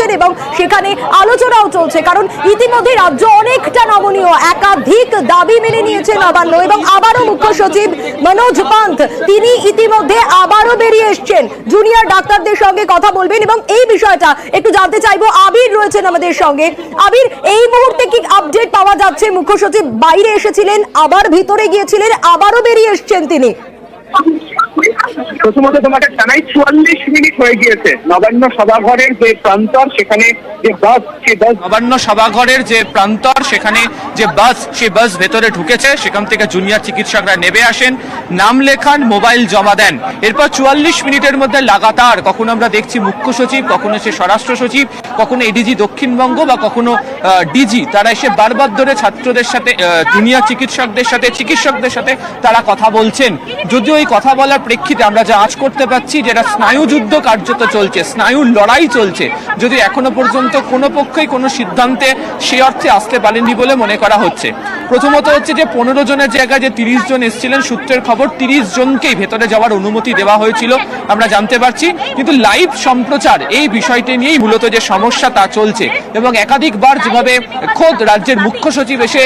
করছেন এবং সেখানে আলোচনাও চলছে, কারণ ইতিমধ্যে রাজ্য অনেকটা নমনীয়। একাধিক দাবি মেনে নিয়েছে নবান্ন এবং আবারও মুখ্য সচিব মনোজ পান্থ তিনি ইতিমধ্যে আবারও বেরিয়ে এসছেন, জুনিয়র ডাক্তারদের সঙ্গে কথা বলবেন এবং এই বিষয়টা একটু জানতে চাইবো। আবির রয়েছেন আমাদের সঙ্গে। আবির, এই মুহূর্তে কি আপডেট পাওয়া যাচ্ছে? মুখ্য সচিব বাইরে এসেছিলেন, আবার ভিতরে গিয়েছিলেন, আবারও বেরিয়ে এসছেন তিনি। প্রথমত তোমাকে জানাই 44 মিনিট হয়ে গিয়েছে নবান্ন সভাঘরের যে প্রান্তর সেখানে যে বাস, সেই বাস নবান্ন সভাঘরের যে প্রান্তর সেখানে যে বাস, সেই বাস ভেতরে ঢুকেছে। সেখান থেকে জুনিয়র চিকিৎসকরা নেমে আসেন, নাম লেখান, মোবাইল জমা দেন। এরপর 44 মিনিটের মধ্যে লাগাতার কখনো আমরা দেখছি মুখ্য সচিব, কখনো সে স্বরাষ্ট্র সচিব, কখনো এডিজি দক্ষিণবঙ্গ বা কখনো ডিজি, তারা এসে বারবার ধরে ছাত্রদের সাথে, জুনিয়র চিকিৎসকদের সাথে, চিকিৎসকদের সাথে তারা কথা বলছেন। যদিও এই কথা বলার প্রেক্ষিতে আমরা যা আজ করতে পারছি, যেটা স্নায়ুযুদ্ধ কার্যত চলছে, স্নায়ুর লড়াই চলছে, যদি এখনো পর্যন্ত কোনো পক্ষই কোনো সিদ্ধান্তে সে অর্থে আসতে পারেনি বলে মনে করা হচ্ছে। প্রথমত হচ্ছে যে 15 জনের জায়গায় যে 30 জন এসেছিলেন, সূত্রের খবর 30 জনকেই ভেতরে যাওয়ার অনুমতি দেওয়া হয়েছিল আমরা জানতে পারছি, কিন্তু লাইভ সম্প্রচার এই বিষয়টি নিয়েই মূলত যে সমস্যা তা চলছে। এবং একাধিকবার যেভাবে খোদ রাজ্যের মুখ্য সচিব এসে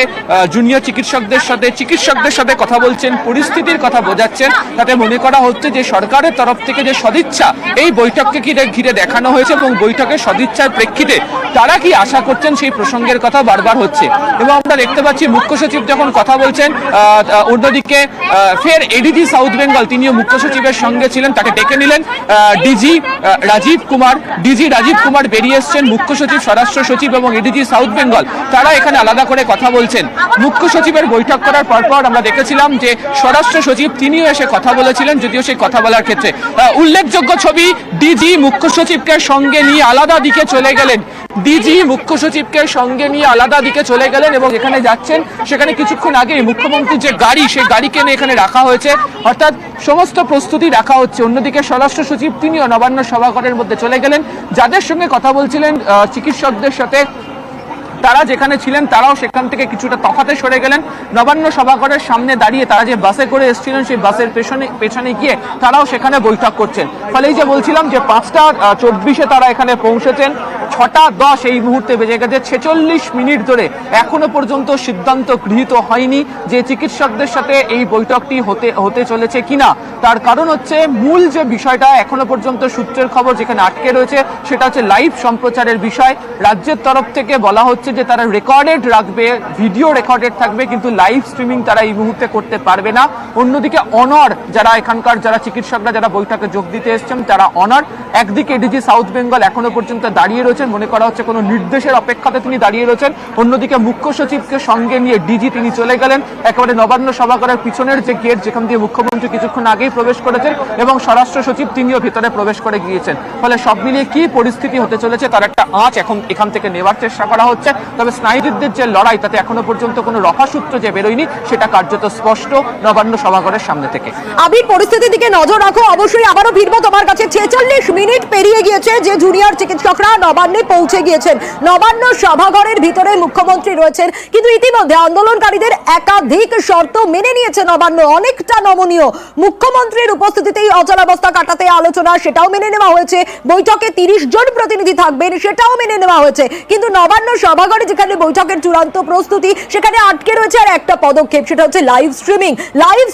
জুনিয়র চিকিৎসকদের সাথে কথা বলছেন, পরিস্থিতির কথা বোঝাচ্ছেন, তাতে মনে করা হচ্ছে যে সরকারের তরফ থেকে যে সদিচ্ছা এই বৈঠককে ঘিরে দেখানো হয়েছে এবং বৈঠকের সদিচ্ছার প্রেক্ষিতে তারা কি আশা করছেন সেই প্রসঙ্গের কথা বারবার হচ্ছে। এবং আমরা দেখতে পাচ্ছি মুখ্য সচিব যখন কথা বলছেন, অন্যদিকে ফের এডিজি সাউথ বেঙ্গল তিনিও মুখ্য সচিবের সঙ্গে ছিলেন, তাকে ডেকে নিলেন ডিজি রাজীব কুমার বেরিয়ে এসছেন। মুখ্য সচিব, স্বরাষ্ট্র সচিব এবং এডিজি সাউথ বেঙ্গল তারা এখানে আলাদা করে কথা বলছেন। মুখ্য সচিবের বৈঠক করার পরপর আমরা দেখেছিলাম যে স্বরাষ্ট্র সচিব তিনিও এসে কথা বলেছিলেন, যদিও সেই কথা বলার ক্ষেত্রে উল্লেখযোগ্য ছবি, ডিজি মুখ্য সচিবকে সঙ্গে নিয়ে আলাদা দিকে চলে গেলেন, এবং এখানে যাচ্ছেন সেখানে কিছুক্ষণ আগে মুখ্যমন্ত্রীর যে গাড়ি, সেই গাড়িকে নিয়ে এখানে রাখা হয়েছে, অর্থাৎ সমস্ত প্রস্তুতি রাখা হচ্ছে। অন্যদিকে স্বরাষ্ট্র সচিব তিনিও নবান্ন সভাঘরের মধ্যে চলে গেলেন, যাদের সঙ্গে কথা বলছিলেন চিকিৎসকদের সাথে, তারা যেখানে ছিলেন তারাও সেখান থেকে কিছুটা তফাতে সরে গেলেন। নবান্ন সভাঘরের সামনে দাঁড়িয়ে তারা যে বাসে করে এসেছিলেন, সেই বাসের পেছনে গিয়ে তারাও সেখানে বৈঠক করছেন। ফলে এই যে বলছিলাম যে 5:24 তারা এখানে পৌঁছেছেন, 6:10 এই মুহূর্তে বেজে গেছে। 46 মিনিট ধরে এখনো পর্যন্ত সিদ্ধান্ত গৃহীত হয়নি যে চিকিৎসকদের সাথে এই বৈঠকটি হতে চলেছে কিনা। তার কারণ হচ্ছে মূল যে বিষয়টা এখনো পর্যন্ত সূত্রের খবর যেখানে আটকে রয়েছে, সেটা হচ্ছে লাইভ সম্প্রচারের বিষয়। রাজ্যের তরফ থেকে বলা হচ্ছে যে তারা রেকর্ডেড রাখবে, ভিডিও রেকর্ডেড থাকবে, কিন্তু লাইভ স্ট্রিমিং তারা এই মুহূর্তে করতে পারবে না। অন্যদিকে অনর যারা এখানকার যারা চিকিৎসকরা যারা বৈঠকে যোগ দিতে এসছেন, তারা অনর। একদিকে এডিজি সাউথ বেঙ্গল এখনো পর্যন্ত দাঁড়িয়ে রয়েছেন, মনে করা হচ্ছে কোনো নির্দেশের অপেক্ষাতে তিনি দাঁড়িয়ে রয়েছেন। অন্যদিকে মুখ্য সচিবকে সঙ্গে নিয়ে ডিজি তিনি চলে গেলেন একেবারে নবান্ন সভাঘরের পিছনের যে গেট, যেখান দিয়ে মুখ্যমন্ত্রী কিছুক্ষণ আগেই প্রবেশ করেছেন, এবং স্বরাষ্ট্র সচিব তিনিও ভিতরে প্রবেশ করে গিয়েছেন। ফলে সব মিলিয়ে কি পরিস্থিতি হতে চলেছে তার একটা আঁচ এখন এখান থেকে নেওয়ার চেষ্টা করা হচ্ছে। তবে স্নায়ুযুদ্ধের যে লড়াই, তাতে এখনো পর্যন্ত কোনো রফাসূত্র যে বেরোয়নি, সেটা কার্যত স্পষ্ট নবান্ন সভাঘরের সামনে থেকে। আবির, পরিস্থিতির দিকে নজর রাখো। অবশ্যই আবারও ফিরবো তোমার কাছে। 46 মিনিট পেরিয়ে গিয়েছে যে জুনিয়র চিকিৎসকরা নবান্নে পৌঁছে গিয়েছেন। নবান্ন সভাঘরের ভিতরে মুখ্যমন্ত্রী রয়েছেন, কিন্তু ইতিমধ্যে আন্দোলনকারীদের একাধিক শর্ত মেনে নিয়েছে নবান্ন, অনেকটা নমনীয়। মুখ্যমন্ত্রীর উপস্থিতিতেই অচলাবস্থা কাটাতে আলোচনা, সেটাও মেনে নেওয়া হয়েছে। বৈঠকে 30 জন প্রতিনিধি থাকবেন, সেটাও মেনে নেওয়া হয়েছে। কিন্তু নবান্ন সভাঘরে যেখানে বৈঠকের চূড়ান্ত প্রস্তুতি, সেখানে আটকে রয়েছে আর একটা পদক্ষেপ, সেটা হচ্ছে লাইভ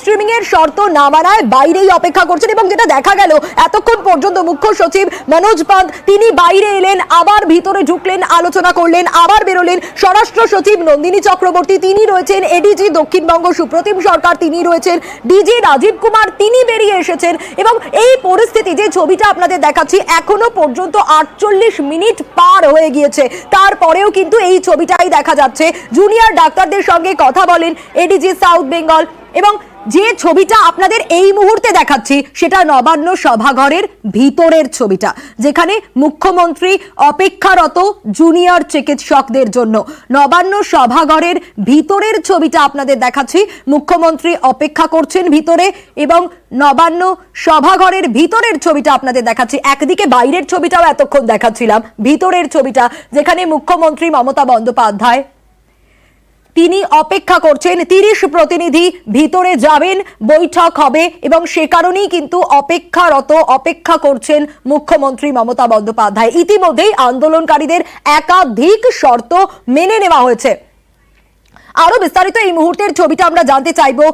স্ট্রিমিং এর শর্ত না মানায় বাইরেই অপেক্ষা করছেন। এবং যেটা দেখা গেল এতক্ষণ পর্যন্ত মুখ্য সচিব মনোজ পান্থ তিনি বাইরে এলেন, আবার ভিতরে ঢুকলেন, আলোচনা করলেন, আবার বেরোলেন। স্বরাষ্ট্র সচিব নন্দিনী চক্রবর্তী তিনি রয়েছেন, এডিজি দক্ষিণবঙ্গ সুপ্রতিম সরকার তিনি রয়েছেন, ডিজি রাজীব কুমার তিনি বেরিয়ে এসেছেন। এবং এই পরিস্থিতি যে ছবিটা আপনাদের দেখাচ্ছি, এখনো পর্যন্ত 48 মিনিট পার হয়ে গিয়েছে, তারপরেও কিন্তু এই ছবিটাই দেখা যাচ্ছে। জুনিয়র ডাক্তারদের সঙ্গে কথা বলেন এডিজি সাউথ বেঙ্গল, এবং যে ছবিটা আপনাদের এই মুহূর্তে দেখাচ্ছি সেটা নবান্ন সভাঘরের ভিতরের ছবিটা, যেখানে মুখ্যমন্ত্রী অপেক্ষারত জুনিয়র চিকিৎসকদের জন্য। নবান্ন সভাঘরের ভিতরের ছবিটা আপনাদের দেখাচ্ছি, মুখ্যমন্ত্রী অপেক্ষা করছেন ভিতরে, এবং নবান্ন সভাঘরের ভিতরের ছবিটা আপনাদের দেখাচ্ছি। একদিকে বাইরের ছবিটাও এতক্ষণ দেখাচ্ছিলাম, ভিতরের ছবিটা যেখানে মুখ্যমন্ত্রী মমতা বন্দ্যোপাধ্যায় তিনি অপেক্ষা করছেন, 30 প্রতিনিধি ভিতরে যাবেন, বৈঠক হবে এবং সে কারণেই কিন্তু অপেক্ষা করছেন মুখ্যমন্ত্রী মমতা বন্দ্যোপাধ্যায়। ইতিমধ্যেই আন্দোলনকারীদের একাধিক শর্ত মেনে নেওয়া হয়েছে। আরো বিস্তারিত এই মুহূর্তের ছবিটা আমরা জানতে চাইবো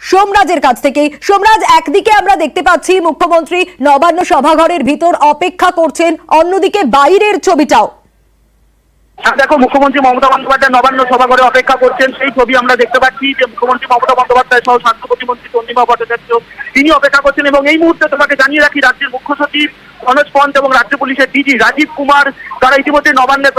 সোমরাজের কাছ থেকে। সোমরাজ, একদিকে আমরা দেখতে পাচ্ছি মুখ্যমন্ত্রী নবান্ন সভাঘরের ভিতর অপেক্ষা করছেন, অন্যদিকে বাইরের ছবিটাও দেখো, মুখ্যমন্ত্রী মমতা বন্দ্যোপাধ্যায় নবান্ন সভাঘরে অপেক্ষা করছেন, সেই ছবি আমরা দেখতে পাচ্ছি যে মুখ্যমন্ত্রী মমতা বন্দ্যোপাধ্যায় সহ স্বাস্থ্য প্রতিমন্ত্রী চন্দ্রিমা ভট্টাচার্য তিনি অপেক্ষা করছেন। এবং এই মুহূর্তে তোমাকে জানিয়ে রাখি, রাজ্যের মুখ্য সচিব মনোজ পন্থ এবং রাজ্য পুলিশের ডিজি রাজীব কুমার তারা ইতিমধ্যে নবান্নে